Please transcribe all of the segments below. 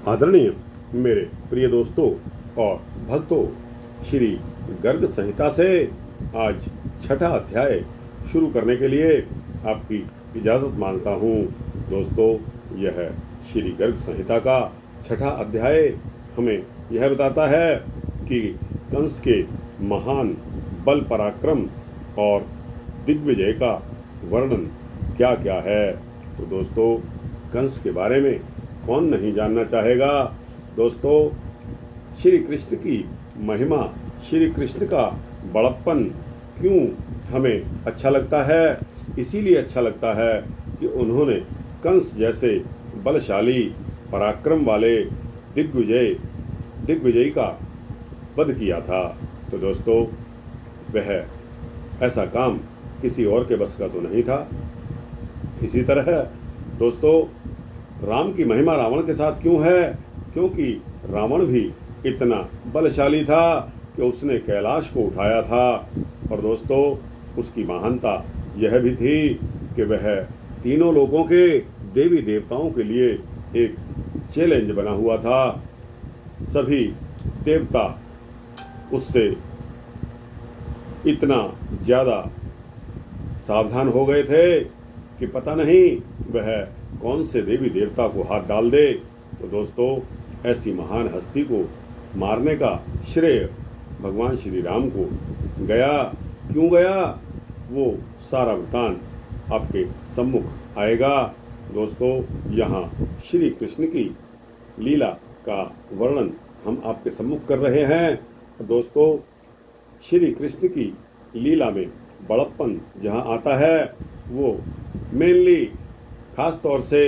आदरणीय मेरे प्रिय दोस्तों और भक्तों, श्री गर्ग संहिता से आज छठा अध्याय शुरू करने के लिए आपकी इजाज़त मांगता हूँ। दोस्तों, यह श्री गर्ग संहिता का छठा अध्याय हमें यह बताता है कि कंस के महान बल पराक्रम और दिग्विजय का वर्णन क्या क्या है। तो दोस्तों, कंस के बारे में कौन नहीं जानना चाहेगा। दोस्तों, श्री कृष्ण की महिमा, श्री कृष्ण का बड़प्पन क्यों हमें अच्छा लगता है? इसीलिए अच्छा लगता है कि उन्होंने कंस जैसे बलशाली पराक्रम वाले दिग्विजयी का वध किया था। तो दोस्तों, वह ऐसा काम किसी और के बस का तो नहीं था। इसी तरह दोस्तों, राम की महिमा रावण के साथ क्यों है? क्योंकि रावण भी इतना बलशाली था कि उसने कैलाश को उठाया था। और दोस्तों, उसकी महानता यह भी थी कि वह तीनों लोगों के देवी देवताओं के लिए एक चैलेंज बना हुआ था। सभी देवता उससे इतना ज़्यादा सावधान हो गए थे कि पता नहीं वह कौन से देवी देवता को हाथ डाल दे। तो दोस्तों, ऐसी महान हस्ती को मारने का श्रेय भगवान श्री राम को गया। क्यों गया? वो सारा वृतांत आपके सम्मुख आएगा। दोस्तों, यहाँ श्री कृष्ण की लीला का वर्णन हम आपके सम्मुख कर रहे हैं। दोस्तों, श्री कृष्ण की लीला में बड़प्पन जहाँ आता है वो मेनली खास तौर से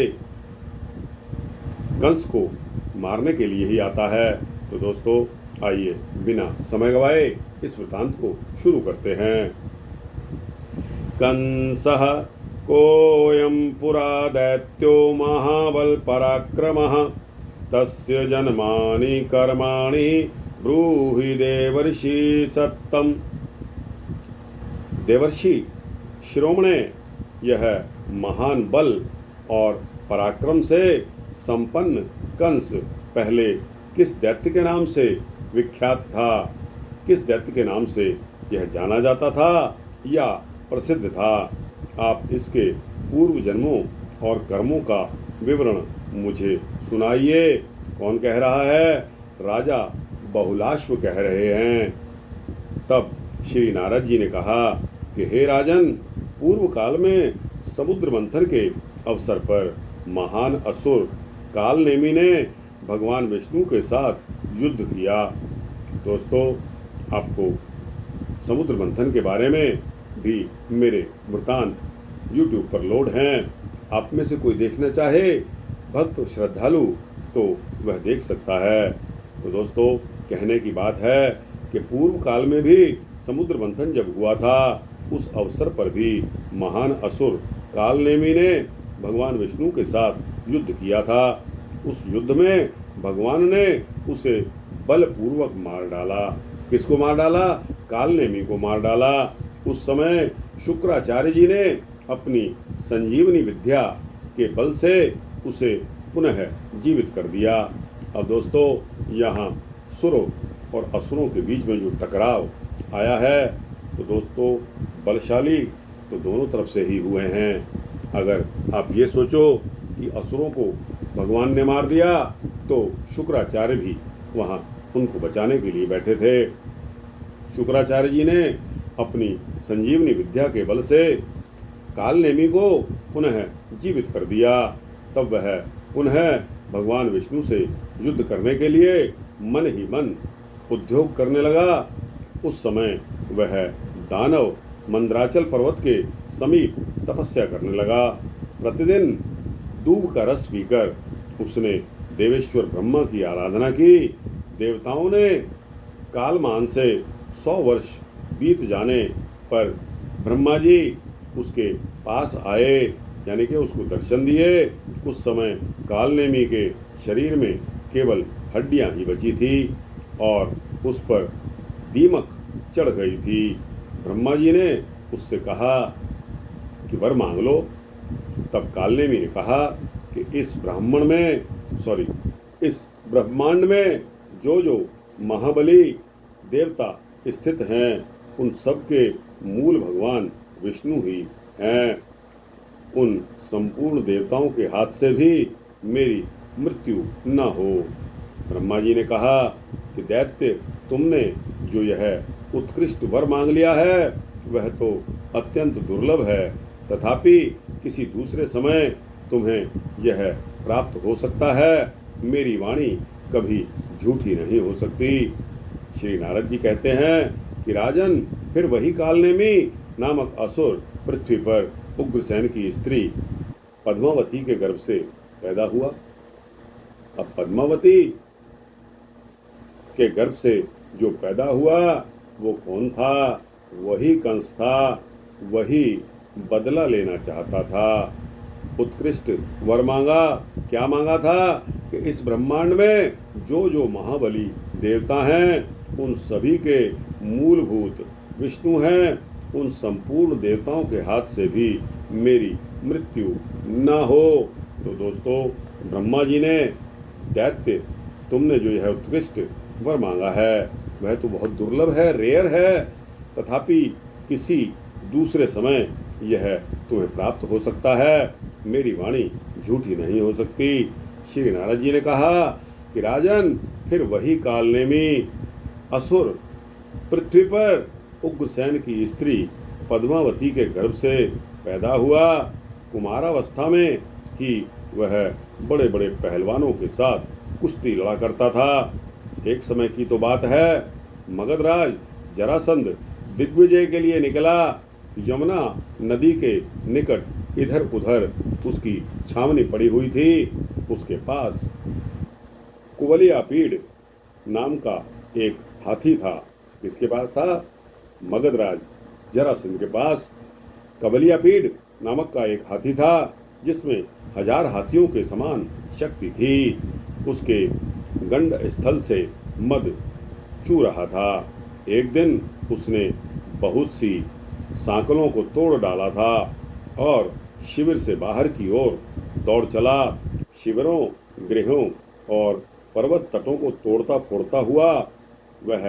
कंस को मारने के लिए ही आता है। तो दोस्तों, आइए बिना समय गवाए इस वृतांत को शुरू करते हैं। कंसः कोऽयं पुरा दैत्यो महाबल पराक्रमः तस्य जन्मानि कर्माणि ब्रूहि देवर्षि सत्तम। देवर्षि शिरोमणे, यह महान बल और पराक्रम से संपन्न कंस पहले किस दैत्य के नाम से विख्यात था? किस दैत्य के नाम से यह जाना जाता था या प्रसिद्ध था? आप इसके पूर्व जन्मों और कर्मों का विवरण मुझे सुनाइए। कौन कह रहा है? राजा बहुलाश्व कह रहे हैं। तब श्री नारद जी ने कहा कि हे राजन, पूर्व काल में समुद्र मंथन के अवसर पर महान असुर कालनेमी ने भगवान विष्णु के साथ युद्ध किया। दोस्तों, आपको समुद्र मंथन के बारे में भी मेरे वृतांत YouTube पर लोड हैं। आप में से कोई देखना चाहे, भक्त श्रद्धालु, तो वह देख सकता है। तो दोस्तों, कहने की बात है कि पूर्व काल में भी समुद्र मंथन जब हुआ था, उस अवसर पर भी महान असुर कालनेमी ने भगवान विष्णु के साथ युद्ध किया था। उस युद्ध में भगवान ने उसे बलपूर्वक मार डाला। किसको मार डाला? कालनेमी को मार डाला। उस समय शुक्राचार्य जी ने अपनी संजीवनी विद्या के बल से उसे पुनः जीवित कर दिया। अब दोस्तों, यहाँ सुरों और असुरों के बीच में जो टकराव आया है, तो दोस्तों, बलशाली तो दोनों तरफ से ही हुए हैं। अगर आप ये सोचो कि असुरों को भगवान ने मार दिया, तो शुक्राचार्य भी वहाँ उनको बचाने के लिए बैठे थे। शुक्राचार्य जी ने अपनी संजीवनी विद्या के बल से कालनेमी को पुनः जीवित कर दिया। तब वह पुनः भगवान विष्णु से युद्ध करने के लिए मन ही मन उद्योग करने लगा। उस समय वह दानव मंद्राचल पर्वत के समीप तपस्या करने लगा। प्रतिदिन दूब का रस पीकर उसने देवेश्वर ब्रह्मा की आराधना की। देवताओं ने कालमान से 100 वर्ष बीत जाने पर ब्रह्मा जी उसके पास आए, यानी कि उसको दर्शन दिए। उस समय कालनेमी के शरीर में केवल हड्डियां ही बची थी और उस पर दीमक चढ़ गई थी। ब्रह्मा जी ने उससे कहा कि वर मांग लो। तब कालनेमी ने कहा कि इस इस ब्रह्मांड में जो जो महाबली देवता स्थित हैं उन सब के मूल भगवान विष्णु ही हैं। उन संपूर्ण देवताओं के हाथ से भी मेरी मृत्यु न हो। ब्रह्मा जी ने कहा कि दैत्य, तुमने जो यह उत्कृष्ट वर मांग लिया है वह तो अत्यंत दुर्लभ है, तथापि किसी दूसरे समय तुम्हें यह प्राप्त हो सकता है। मेरी वाणी कभी झूठी नहीं हो सकती। श्री नारद जी कहते हैं कि राजन, फिर वही कालनेमी नामक असुर पृथ्वी पर उग्रसेन की स्त्री पद्मावती के गर्भ से पैदा हुआ। अब पद्मावती के गर्भ से जो पैदा हुआ वो कौन था? वही कंस था। वही बदला लेना चाहता था। उत्कृष्ट वर मांगा। क्या मांगा था? कि इस ब्रह्मांड में जो जो महाबली देवता हैं उन सभी के मूलभूत विष्णु हैं। उन संपूर्ण देवताओं के हाथ से भी मेरी मृत्यु न हो। तो दोस्तों, ब्रह्मा जी ने दैत्य, तुमने जो यह उत्कृष्ट वर मांगा है वह तो बहुत दुर्लभ है, रेयर है, तथापि किसी दूसरे समय यह तुम्हें प्राप्त हो सकता है। मेरी वाणी झूठी नहीं हो सकती। श्री नारद जी ने कहा कि राजन, फिर वही कालनेमी असुर पृथ्वी पर उग्रसेन की स्त्री पद्मावती के गर्भ से पैदा हुआ। कुमारावस्था में ही वह बड़े बड़े पहलवानों के साथ कुश्ती लड़ा करता था। एक समय की तो बात है, मगधराज जरासंध दिग्विजय के लिए निकला। यमुना नदी के निकट इधर उधर उसकी छावनी पड़ी हुई थी। उसके पास कुवलयापीड़ नाम का एक हाथी था। किसके पास था? मगधराज जरासंध के पास कुवलयापीड़ नामक का एक हाथी था, जिसमें 1000 हाथियों के समान शक्ति थी। उसके गंड स्थल से मद चू रहा था। एक दिन उसने बहुत सी सांकलों को तोड़ डाला था और शिविर से बाहर की ओर दौड़ चला। शिविरों, गृहों और पर्वत तटों को तोड़ता फोड़ता हुआ वह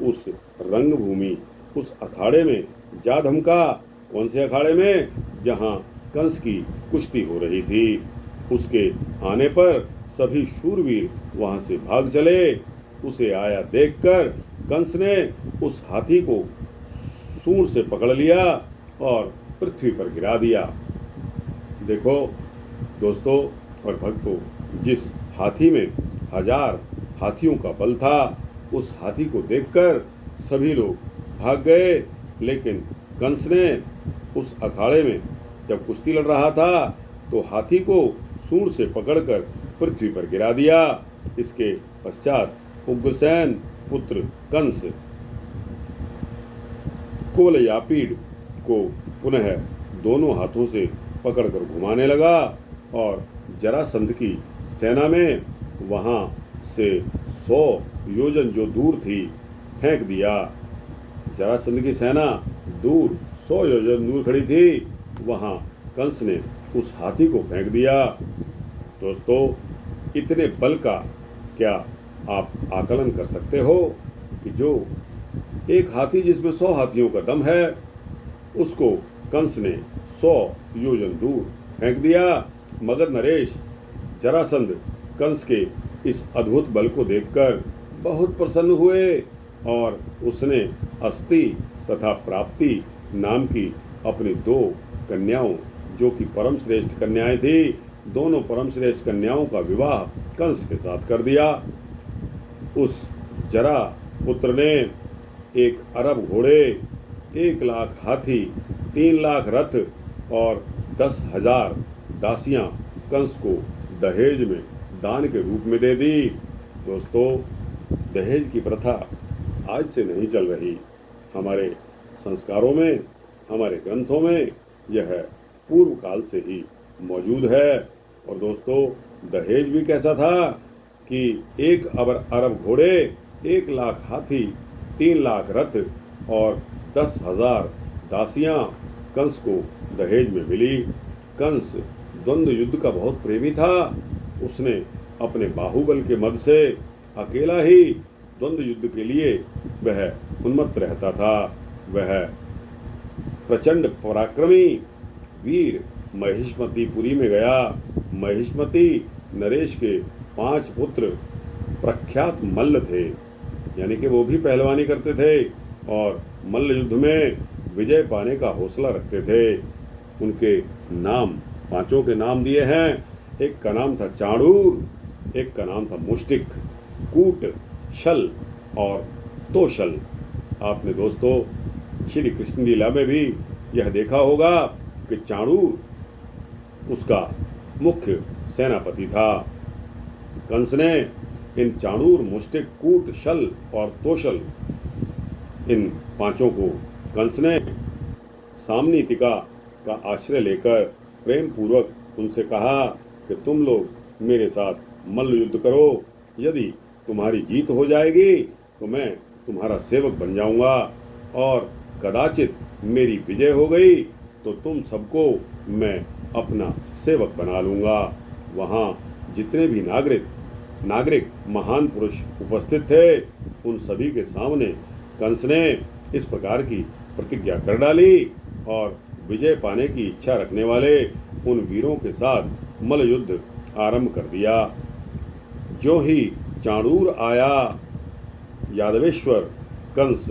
उस रंगभूमि, उस अखाड़े में जा धमका। कौन से अखाड़े में? जहां कंस की कुश्ती हो रही थी। उसके आने पर सभी शूरवीर वहां से भाग चले। उसे आया देखकर कंस ने उस हाथी को सूंड से पकड़ लिया और पृथ्वी पर गिरा दिया। देखो दोस्तों और भक्तों, जिस हाथी में 1000 हाथियों का बल था, उस हाथी को देखकर सभी लोग भाग गए। लेकिन कंस ने उस अखाड़े में जब कुश्ती लड़ रहा था तो हाथी को सूंड से पकड़कर पृथ्वी पर गिरा दिया। इसके पश्चात उग्रसेन पुत्र कंस कुवलयापीड़ को पुनः दोनों हाथों से पकड़कर घुमाने लगा और जरासंध की सेना में वहां से 100 योजन जो दूर थी फेंक दिया। जरासंध की सेना दूर 100 योजन दूर खड़ी थी, वहां कंस ने उस हाथी को फेंक दिया। दोस्तों, इतने बल का क्या आप आकलन कर सकते हो कि जो एक हाथी जिसमें 100 हाथियों का दम है, उसको कंस ने 100 योजन दूर फेंक दिया। मगध नरेश जरासंध कंस के इस अद्भुत बल को देखकर बहुत प्रसन्न हुए और उसने अस्ति तथा प्राप्ति नाम की अपनी 2 कन्याओं, जो कि परम श्रेष्ठ कन्याएं थी, दोनों परम श्रेष्ठ कन्याओं का विवाह कंस के साथ कर दिया। उस जरा पुत्र ने 1 अरब घोड़े, 1 लाख हाथी, 3 लाख रथ और 10,000 दासियां कंस को दहेज में दान के रूप में दे दी। दोस्तों, दहेज की प्रथा आज से नहीं चल रही। हमारे संस्कारों में, हमारे ग्रंथों में यह पूर्व काल से ही मौजूद है। और दोस्तों, दहेज भी कैसा था कि 1 अरब घोड़े, 1 लाख हाथी, 3 लाख रथ और 10,000 दासियां कंस को दहेज में मिली। कंस द्वंद्व युद्ध का बहुत प्रेमी था। उसने अपने बाहुबल के मद से अकेला ही द्वंद्व युद्ध के लिए वह उन्मत्त रहता था। वह प्रचंड पराक्रमी वीर महिष्मतीपुरी में गया। महिष्मती नरेश के 5 पुत्र प्रख्यात मल्ल थे, यानी कि वो भी पहलवानी करते थे और मल्ल युद्ध में विजय पाने का हौसला रखते थे। उनके नाम 5 के नाम दिए हैं। एक का नाम था चाणूर, एक का नाम था मुष्टिक, कूट, शल और तोशल। आपने दोस्तों श्री कृष्ण लीला में भी यह देखा होगा कि चाणूर उसका मुख्य सेनापति था। कंस ने इन चाणूर, मुष्टिक, कूट, शल और तोशल इन 5 को कंस ने सामनीतिका का आश्रय लेकर प्रेम पूर्वक उनसे कहा कि तुम लोग मेरे साथ मल्ल युद्ध करो। यदि तुम्हारी जीत हो जाएगी तो मैं तुम्हारा सेवक बन जाऊंगा, और कदाचित मेरी विजय हो गई तो तुम सबको मैं अपना सेवक बना लूंगा। वहाँ जितने भी नागरिक महान पुरुष उपस्थित थे, उन सभी के सामने कंस ने इस प्रकार की प्रतिज्ञा कर डाली और विजय पाने की इच्छा रखने वाले उन वीरों के साथ मल्ल युद्ध आरंभ कर दिया। जो ही चाणूर आया, यादवेश्वर कंस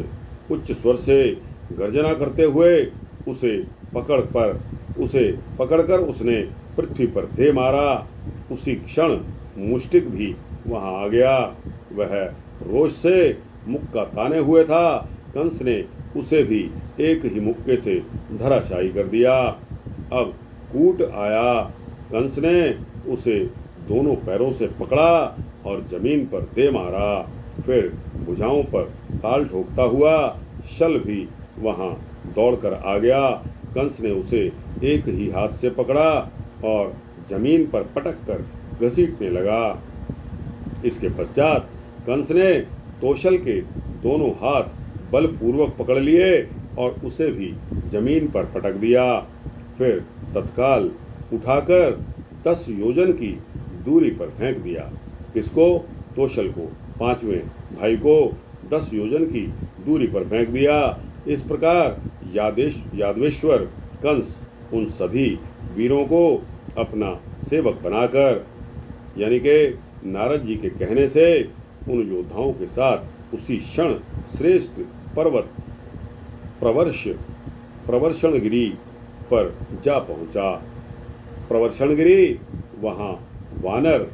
उच्च स्वर से गर्जना करते हुए उसे पकड़कर उसने पृथ्वी पर दे मारा। उसी क्षण मुष्टिक भी वहां आ गया। वह रोष से मुक्का ताने हुए था। कंस ने उसे भी एक ही मुक्के से धराशायी कर दिया। अब कूट आया। कंस ने उसे दोनों पैरों से पकड़ा और जमीन पर दे मारा। फिर भुजाओं पर ताल ठोकता हुआ शल भी वहां दौड़कर आ गया। कंस ने उसे एक ही हाथ से पकड़ा और जमीन पर पटक कर घसीटने लगा। इसके पश्चात कंस ने तोशल के दोनों हाथ बलपूर्वक पकड़ लिए और उसे भी जमीन पर पटक दिया। फिर तत्काल उठाकर 10 योजन की दूरी पर फेंक दिया। किसको? तोशल को, 5वें भाई को 10 योजन की दूरी पर फेंक दिया। इस प्रकार यादवेश्वर कंस उन सभी वीरों को अपना सेवक बनाकर, यानी कि नारद जी के कहने से उन योद्धाओं के साथ उसी क्षण श्रेष्ठ पर्वत प्रवर्षणगिरी पर जा पहुंचा। प्रवर्षणगिरी, वहां वानर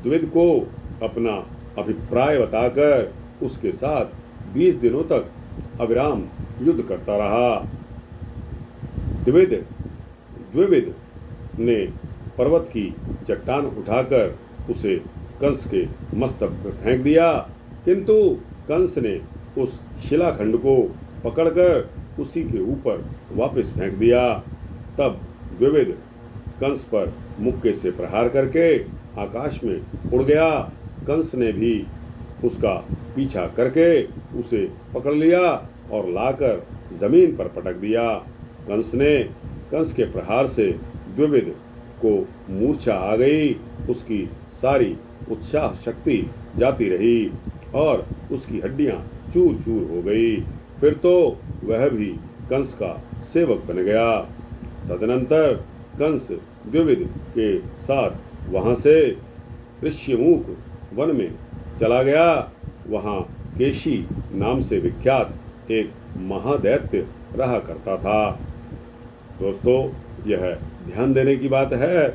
द्विविद को अपना अभिप्राय बताकर उसके साथ 20 दिनों तक अविराम युद्ध करता रहा। द्विविद ने पर्वत की चट्टान उठाकर उसे कंस के मस्तक पर फेंक दिया, किंतु कंस ने उस शिलाखंड को पकड़कर उसी के ऊपर वापस फेंक दिया। तब द्विविद कंस पर मुक्के से प्रहार करके आकाश में उड़ गया। कंस ने भी उसका पीछा करके उसे पकड़ लिया और लाकर जमीन पर पटक दिया। कंस के प्रहार से द्विविद को मूर्छा आ गई। उसकी सारी उत्साह शक्ति जाती रही और उसकी हड्डियां चूर चूर हो गई। फिर तो वह भी कंस का सेवक बन गया। तदनंतर कंस द्विविद के साथ वहां से ऋष्यमुख वन में चला गया। वहां केशी नाम से विख्यात एक महादैत्य रहा करता था। दोस्तों, यह ध्यान देने की बात है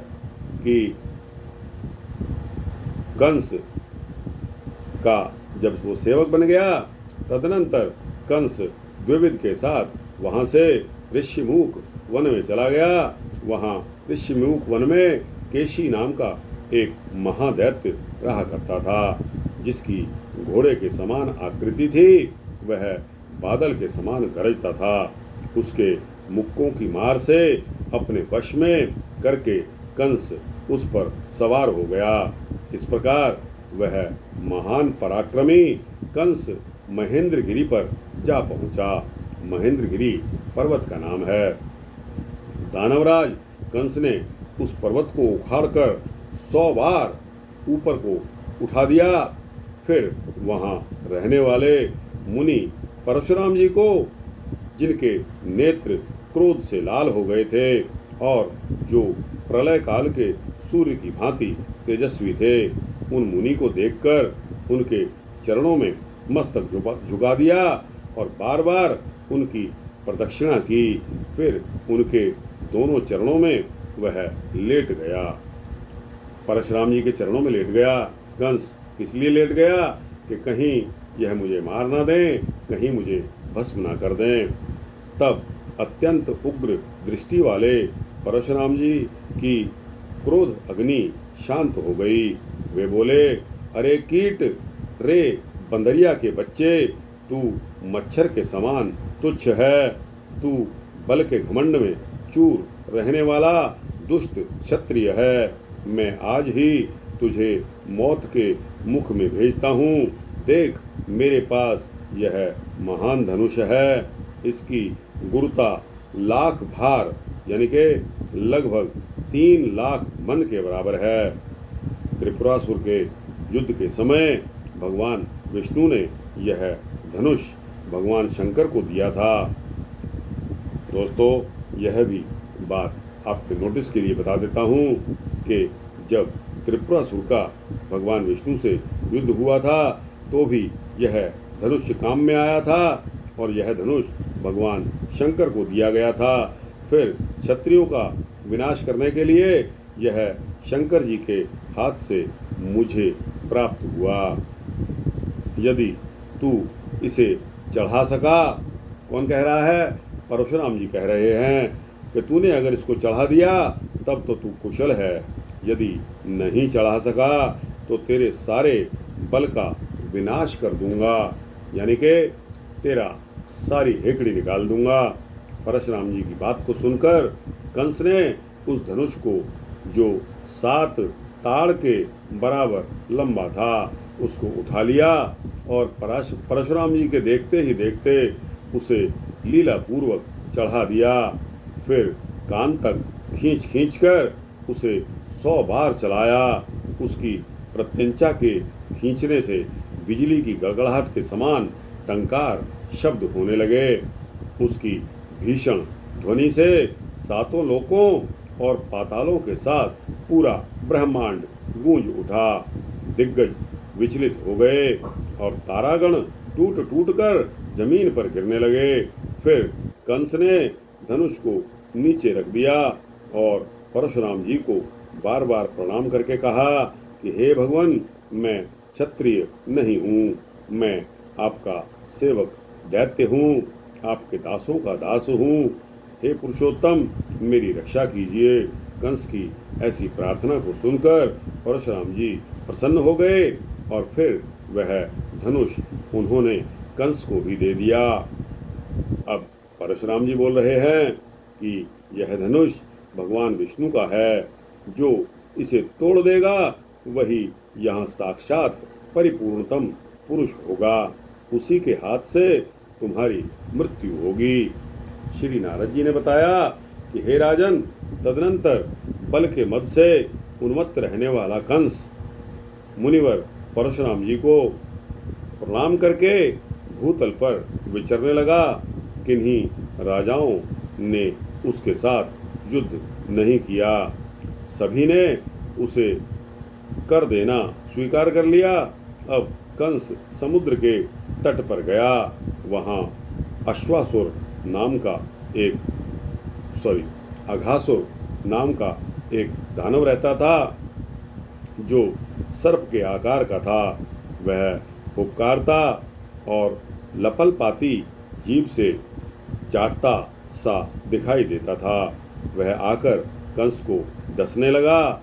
कि कंस का जब वो सेवक बन गया, तदनंतर कंस द्विविद के साथ वहां से ऋष्यमुख वन में चला गया। वहां ऋष्यमुख वन में केशी नाम का एक महादैत्य रहा करता था, जिसकी घोड़े के समान आकृति थी। वह बादल के समान गरजता था। उसके मुक्कों की मार से अपने वश में करके कंस उस पर सवार हो गया। इस प्रकार वह महान पराक्रमी कंस महेंद्रगिरी पर जा पहुंचा। महेंद्रगिरी पर्वत का नाम है। दानवराज कंस ने उस पर्वत को उखाड़कर 100 बार ऊपर को उठा दिया। फिर वहाँ रहने वाले मुनि परशुराम जी को, जिनके नेत्र क्रोध से लाल हो गए थे और जो प्रलय काल के सूर्य की भांति तेजस्वी थे, उन मुनि को देखकर उनके चरणों में मस्तक झुका दिया और बार बार उनकी प्रदक्षिणा की। फिर उनके दोनों चरणों में वह लेट गया, परशुराम जी के चरणों में लेट गया। कंस इसलिए लेट गया कि कहीं यह मुझे मार ना दें, कहीं मुझे भस्म ना कर दें। तब अत्यंत उग्र दृष्टि वाले परशुराम जी की क्रोध अग्नि शांत हो गई। वे बोले, अरे कीट, रे बंदरिया के बच्चे, तू मच्छर के समान तुच्छ है। तू बल के घमंड में चूर रहने वाला दुष्ट क्षत्रिय है। मैं आज ही तुझे मौत के मुख में भेजता हूँ। देख, मेरे पास यह महान धनुष है। इसकी गुरुता लाख भार यानी कि लगभग 3 लाख मन के बराबर है। त्रिपुरासुर के युद्ध के समय भगवान विष्णु ने यह धनुष भगवान शंकर को दिया था। दोस्तों, यह भी बात आपके नोटिस के लिए बता देता हूँ कि जब त्रिपुरासुर का भगवान विष्णु से युद्ध हुआ था तो भी यह धनुष काम में आया था और यह धनुष भगवान शंकर को दिया गया था। फिर क्षत्रियों का विनाश करने के लिए यह शंकर जी के हाथ से मुझे प्राप्त हुआ। यदि तू इसे चढ़ा सका, कौन कह रहा है? परशुराम जी कह रहे हैं कि तूने अगर इसको चढ़ा दिया तब तो तू कुशल है, यदि नहीं चढ़ा सका तो तेरे सारे बल का विनाश कर दूंगा, यानी कि तेरा सारी हेकड़ी निकाल दूंगा। परशुराम जी की बात को सुनकर कंस ने उस धनुष को, जो 7 ताड़ के बराबर लंबा था, उसको उठा लिया और परशुराम जी के देखते ही देखते उसे लीला पूर्वक चढ़ा दिया। फिर कान तक खींच कर उसे 100 बार चलाया। उसकी प्रत्यंचा के खींचने से बिजली की गड़गड़ाहट के समान टंकार शब्द होने लगे। उसकी भीषण ध्वनि से 7 लोकों और पातालों के साथ पूरा ब्रह्मांड गूंज उठा। दिग्गज विचलित हो गए और तारागण टूट टूट कर जमीन पर गिरने लगे। फिर कंस ने धनुष को नीचे रख दिया और परशुराम जी को बार बार प्रणाम करके कहा कि हे भगवान, मैं क्षत्रिय नहीं हूँ, मैं आपका सेवक दैत्य हूँ, आपके दासों का दास हूँ। हे पुरुषोत्तम, मेरी रक्षा कीजिए। कंस की ऐसी प्रार्थना को सुनकर परशुराम जी प्रसन्न हो गए और फिर वह धनुष उन्होंने कंस को भी दे दिया। अब परशुराम जी बोल रहे हैं कि यह धनुष भगवान विष्णु का है, जो इसे तोड़ देगा वही यहाँ साक्षात परिपूर्णतम पुरुष होगा, उसी के हाथ से तुम्हारी मृत्यु होगी। श्री नारद जी ने बताया कि हे राजन, तदनंतर बल के मद से उन्मत्त रहने वाला कंस मुनिवर परशुराम जी को प्रणाम करके भूतल पर विचरने लगा। किन्हीं राजाओं ने उसके साथ युद्ध नहीं किया, सभी ने उसे कर देना स्वीकार कर लिया। अब कंस समुद्र के तट पर गया। वहाँ अघासुर नाम का एक दानव रहता था, जो सर्प के आकार का था। वह पुकारता और लपलपाती जीभ से चाटता सा दिखाई देता था। वह आकर कंस को डसने लगा।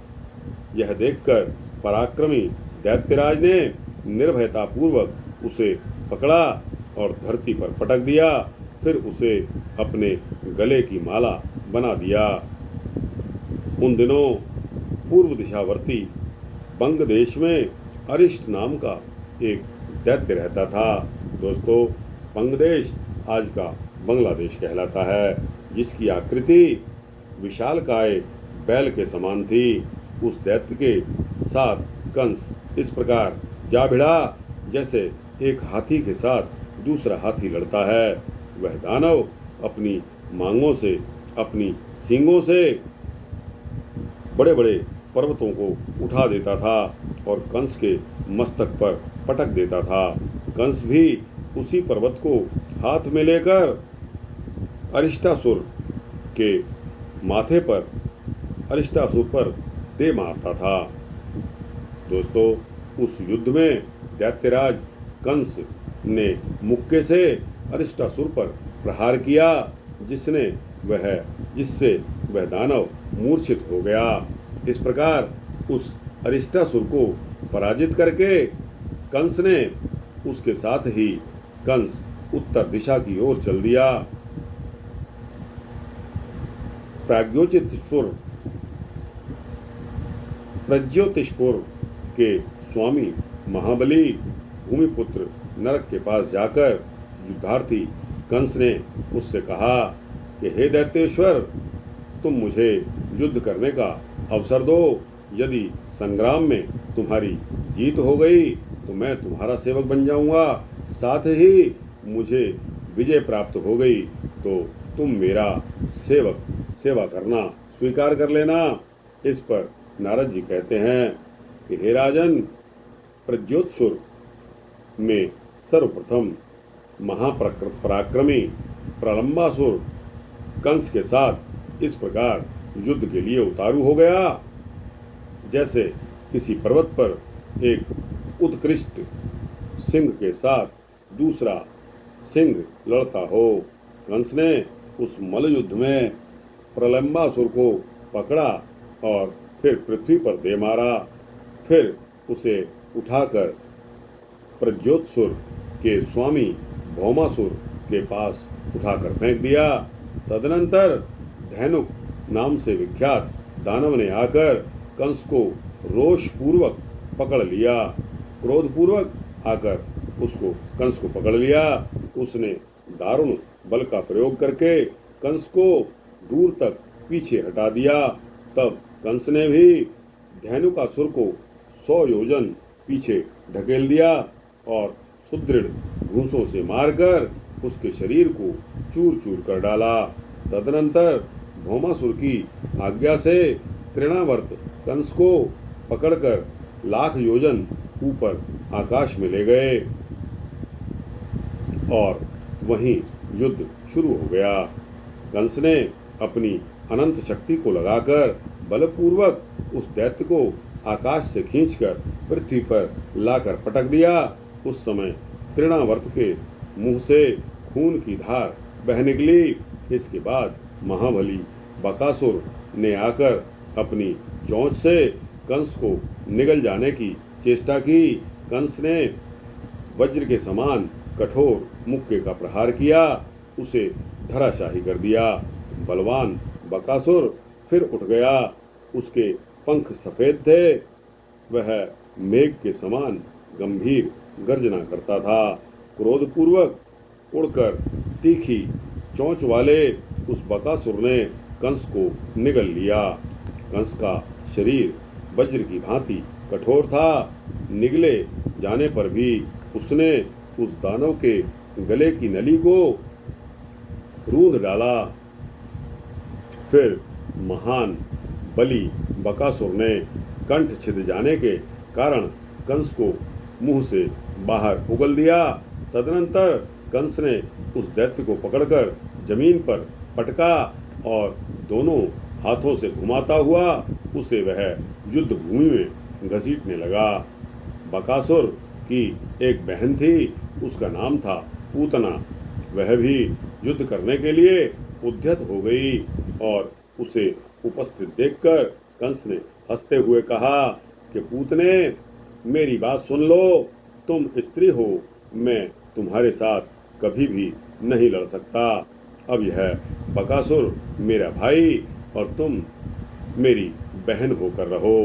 यह देखकर पराक्रमी दैत्यराज ने निर्भयतापूर्वक उसे पकड़ा और धरती पर पटक दिया। फिर उसे अपने गले की माला बना दिया। उन दिनों पूर्व दिशावर्ती बंग देश में अरिष्ट नाम का एक दैत्य रहता था। दोस्तों, बंग देश आज का बांग्लादेश कहलाता है, जिसकी आकृति विशालकाय बैल के समान थी। उस दैत्य के साथ कंस इस प्रकार जा भिड़ा जैसे एक हाथी के साथ दूसरा हाथी लड़ता है। वह दानव अपनी मांगों से, अपनी सींगों से बड़े बड़े पर्वतों को उठा देता था और कंस के मस्तक पर पटक देता था। कंस भी उसी पर्वत को हाथ में लेकर अरिष्टासुर के माथे पर, अरिष्टासुर पर दे मारता था। दोस्तों, उस युद्ध में दैत्यराज कंस ने मुक्के से अरिष्टासुर पर प्रहार किया, जिससे वह दानव मूर्छित हो गया। इस प्रकार उस अरिष्टासुर को पराजित करके कंस ने उसके साथ ही कंस उत्तर दिशा की ओर चल दिया। प्रज्योतिषपुर के स्वामी महाबली भूमिपुत्र नरक के पास जाकर युद्धार्थी कंस ने उससे कहा कि हे दैत्येश्वर, तुम मुझे युद्ध करने का अवसर दो। यदि संग्राम में तुम्हारी जीत हो गई तो मैं तुम्हारा सेवक बन जाऊंगा, साथ ही मुझे विजय प्राप्त हो गई तो तुम मेरा सेवा करना स्वीकार कर लेना। इस पर नारद जी कहते हैं कि हे राजन, प्रज्योतिषपुर में सर्वप्रथम महापराक्रमी प्रलंबासुर कंस के साथ इस प्रकार युद्ध के लिए उतारू हो गया, जैसे किसी पर्वत पर एक उत्कृष्ट सिंह के साथ दूसरा सिंह लड़ता हो। कंस ने उस मल्लयुद्ध में प्रलंबासुर को पकड़ा और फिर पृथ्वी पर दे मारा। फिर उसे उठाकर प्रज्योतिषपुर के स्वामी भौमासुर के पास उठाकर फेंक दिया। तदनंतर धैनुक नाम से विख्यात दानव ने आकर कंस को रोषपूर्वक पकड़ लिया। क्रोधपूर्वक आकर कंस को पकड़ लिया। उसने दारुण बल का प्रयोग करके कंस को दूर तक पीछे हटा दिया। तब कंस ने भी धैनुकासुर को 100 योजन पीछे ढकेल दिया और सुदृढ़ घूंसों से मारकर उसके शरीर को चूर चूर कर डाला। तदनंतर भौमासुर की आज्ञा से तृणावर्त कंस को पकड़कर 1,00,000 योजन ऊपर आकाश में ले गए और वहीं युद्ध शुरू हो गया। कंस ने अपनी अनंत शक्ति को लगाकर बलपूर्वक उस दैत्य को आकाश से खींचकर पृथ्वी पर लाकर पटक दिया। उस समय तृणावर्त के मुंह से खून की धार बह निकली। इसके बाद महाबली बकासुर ने आकर अपनी चोंच से कंस को निगल जाने की चेष्टा की। कंस ने वज्र के समान कठोर मुक्के का प्रहार किया, उसे धराशाही कर दिया। बलवान बकासुर फिर उठ गया। उसके पंख सफेद थे। वह मेघ के समान गंभीर गर्जना करता था। क्रोधपूर्वक उड़कर तीखी चोंच वाले उस बकासुर ने कंस को निगल लिया। कंस का शरीर वज्र की भांति कठोर था। निगले जाने पर भी उसने उस दानव के गले की नली को रूंध डाला। फिर महान बली बकासुर ने कंठ छिद जाने के कारण कंस को मुंह से बाहर उगल दिया। तदनंतर कंस ने उस दैत्य को पकड़कर जमीन पर पटका और दोनों हाथों से घुमाता हुआ उसे वह युद्ध भूमि में घसीटने लगा। बकासुर की एक बहन थी, उसका नाम था पूतना। वह भी युद्ध करने के लिए उद्यत हो गई और उसे उपस्थित देखकर कंस ने हंसते हुए कहा कि पूतने, मेरी बात सुन लो। तुम स्त्री हो, मैं तुम्हारे साथ कभी भी नहीं लड़ सकता। अब यह बकासुर मेरा भाई और तुम मेरी बहन होकर रहो।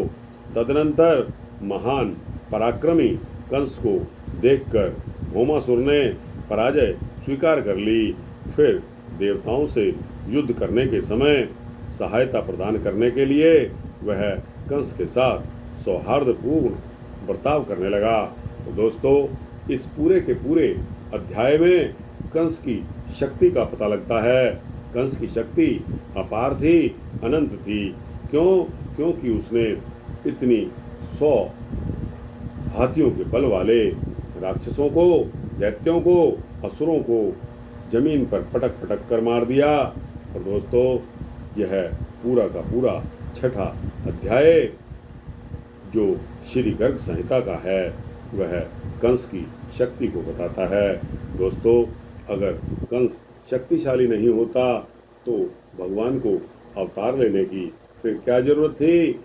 तदनंतर महान पराक्रमी कंस को देखकर भौमासुर ने पराजय स्वीकार कर ली। फिर देवताओं से युद्ध करने के समय सहायता प्रदान करने के लिए वह कंस के साथ सौहार्दपूर्ण बर्ताव करने लगा। तो दोस्तों, इस पूरे के पूरे अध्याय में कंस की शक्ति का पता लगता है। कंस की शक्ति अपार थी, अनंत थी। क्योंकि उसने इतनी 100 हाथियों के बल वाले राक्षसों को, दैत्यों को, असुरों को जमीन पर पटक पटक कर मार दिया। और दोस्तों, यह पूरा का पूरा छठा अध्याय जो श्री गर्ग संहिता का है वह कंस की शक्ति को बताता है। दोस्तों, अगर कंस शक्तिशाली नहीं होता तो भगवान को अवतार लेने की फिर क्या जरूरत थी।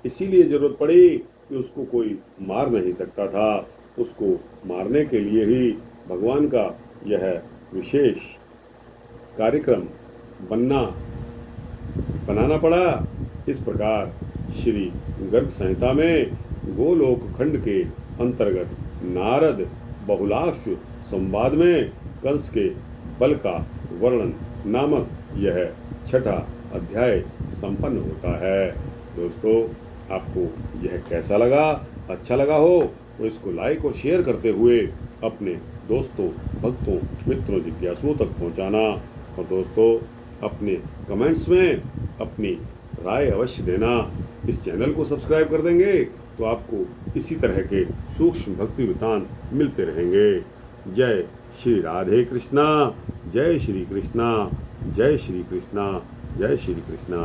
इसीलिए जरूरत पड़ी कि उसको कोई मार नहीं सकता था। उसको मारने के लिए ही भगवान का यह विशेष कार्यक्रम बनाना पड़ा। इस प्रकार श्री गर्ग संहिता में गोलोक खंड के अंतर्गत नारद बहुलाक्ष संवाद में कंस के बल का वर्णन नामक यह छठा अध्याय संपन्न होता है। दोस्तों, आपको यह कैसा लगा? अच्छा लगा हो तो इसको लाइक और शेयर करते हुए अपने दोस्तों, भक्तों, मित्रों, जिज्ञासुओं तक पहुंचाना। और दोस्तों, अपने कमेंट्स में अपनी राय अवश्य देना। इस चैनल को सब्सक्राइब कर देंगे तो आपको इसी तरह के सूक्ष्म भक्ति वृत्तांत मिलते रहेंगे। जय श्री राधे कृष्णा, जय श्री कृष्णा, जय श्री कृष्णा, जय श्री कृष्णा।